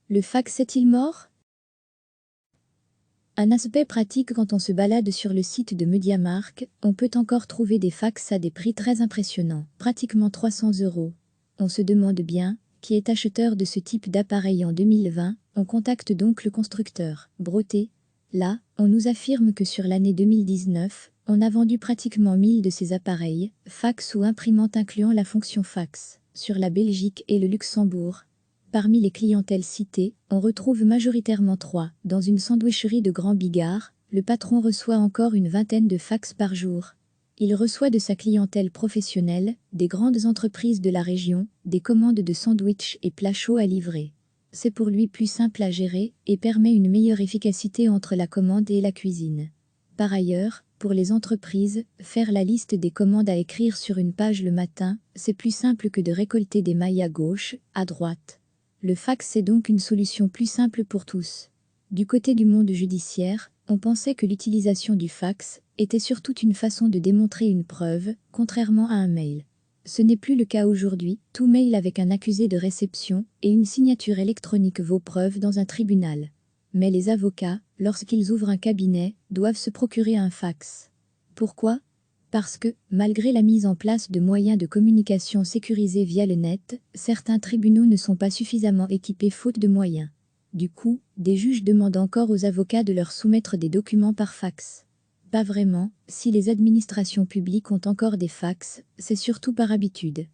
Le fax est-il mort? Un aspect pratique quand on se balade sur le site de MediaMarkt, on peut encore trouver des fax à des prix très impressionnants, pratiquement 300 €. On se demande bien, qui est acheteur de ce type d'appareil en 2020, on contacte donc le constructeur, Broté. Là, on nous affirme que sur l'année 2019, on a vendu pratiquement 1000 de ces appareils, fax ou imprimantes incluant la fonction fax, sur la Belgique et le Luxembourg. Parmi les clientèles citées, on retrouve majoritairement 3. Dans une sandwicherie de Grand Bigard, le patron reçoit encore une vingtaine de fax par jour. Il reçoit de sa clientèle professionnelle, des grandes entreprises de la région, des commandes de sandwichs et plats chauds à livrer. C'est pour lui plus simple à gérer et permet une meilleure efficacité entre la commande et la cuisine. Par ailleurs, pour les entreprises, faire la liste des commandes à écrire sur une page le matin, c'est plus simple que de récolter des mails à gauche, à droite. Le fax est donc une solution plus simple pour tous. Du côté du monde judiciaire, on pensait que l'utilisation du fax était surtout une façon de démontrer une preuve, contrairement à un mail. Ce n'est plus le cas aujourd'hui, tout mail avec un accusé de réception et une signature électronique vaut preuve dans un tribunal. Mais les avocats, lorsqu'ils ouvrent un cabinet, doivent se procurer un fax. Pourquoi ? Parce que, malgré la mise en place de moyens de communication sécurisés via le net, certains tribunaux ne sont pas suffisamment équipés faute de moyens. Du coup, des juges demandent encore aux avocats de leur soumettre des documents par fax. Pas vraiment, si les administrations publiques ont encore des fax, c'est surtout par habitude.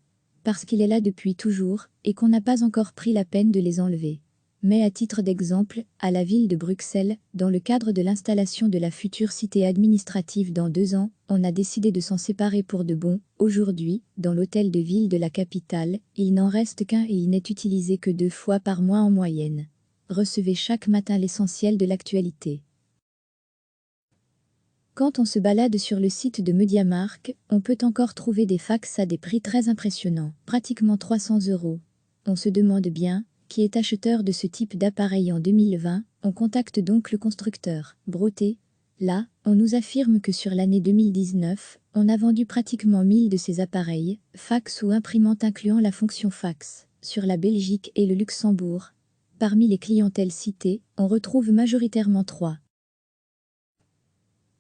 Parce qu'il est là depuis toujours, et qu'on n'a pas encore pris la peine de les enlever. Mais à titre d'exemple, à la ville de Bruxelles, dans le cadre de l'installation de la future cité administrative dans 2 ans, on a décidé de s'en séparer pour de bon. Aujourd'hui, dans l'hôtel de ville de la capitale, il n'en reste qu'un et il n'est utilisé que 2 fois par mois en moyenne. Recevez chaque matin l'essentiel de l'actualité. Quand on se balade sur le site de MediaMarkt, on peut encore trouver des fax à des prix très impressionnants, pratiquement 300 €. On se demande bien, qui est acheteur de ce type d'appareil en 2020, on contacte donc le constructeur, Broté. Là, on nous affirme que sur l'année 2019, on a vendu pratiquement 1000 de ces appareils, fax ou imprimantes incluant la fonction fax, sur la Belgique et le Luxembourg. Parmi les clientèles citées, on retrouve majoritairement 3.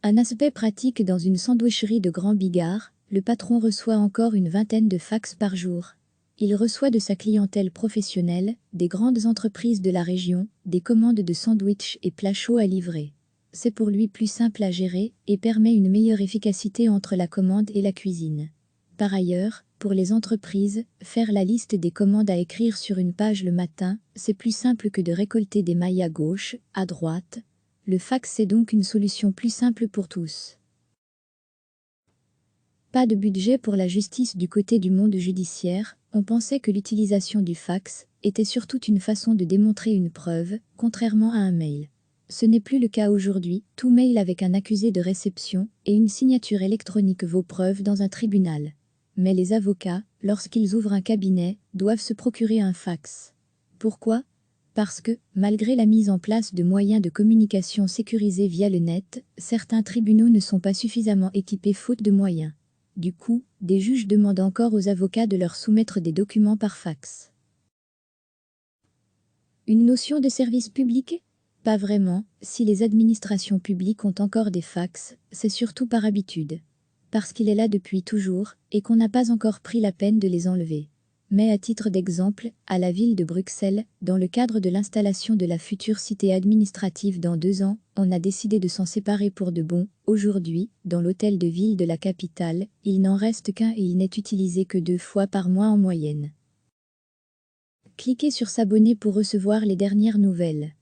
Un aspect pratique dans une sandwicherie de Grand Bigard, le patron reçoit encore une vingtaine de fax par jour. Il reçoit de sa clientèle professionnelle, des grandes entreprises de la région, des commandes de sandwichs et plats chauds à livrer. C'est pour lui plus simple à gérer et permet une meilleure efficacité entre la commande et la cuisine. Par ailleurs, pour les entreprises, faire la liste des commandes à écrire sur une page le matin, c'est plus simple que de récolter des mails à gauche, à droite. Le fax est donc une solution plus simple pour tous. Pas de budget pour la justice du côté du monde judiciaire, on pensait que l'utilisation du fax était surtout une façon de démontrer une preuve, contrairement à un mail. Ce n'est plus le cas aujourd'hui, tout mail avec un accusé de réception et une signature électronique vaut preuve dans un tribunal. Mais les avocats, lorsqu'ils ouvrent un cabinet, doivent se procurer un fax. Pourquoi ? Parce que, malgré la mise en place de moyens de communication sécurisés via le net, certains tribunaux ne sont pas suffisamment équipés faute de moyens. Du coup, des juges demandent encore aux avocats de leur soumettre des documents par fax. Une notion de service public ? Pas vraiment, si les administrations publiques ont encore des fax, c'est surtout par habitude. Parce qu'il est là depuis toujours, et qu'on n'a pas encore pris la peine de les enlever. Mais à titre d'exemple, à la ville de Bruxelles, dans le cadre de l'installation de la future cité administrative dans 2 ans, on a décidé de s'en séparer pour de bon. Aujourd'hui, dans l'hôtel de ville de la capitale, il n'en reste qu'un et il n'est utilisé que 2 fois par mois en moyenne. Cliquez sur s'abonner pour recevoir les dernières nouvelles.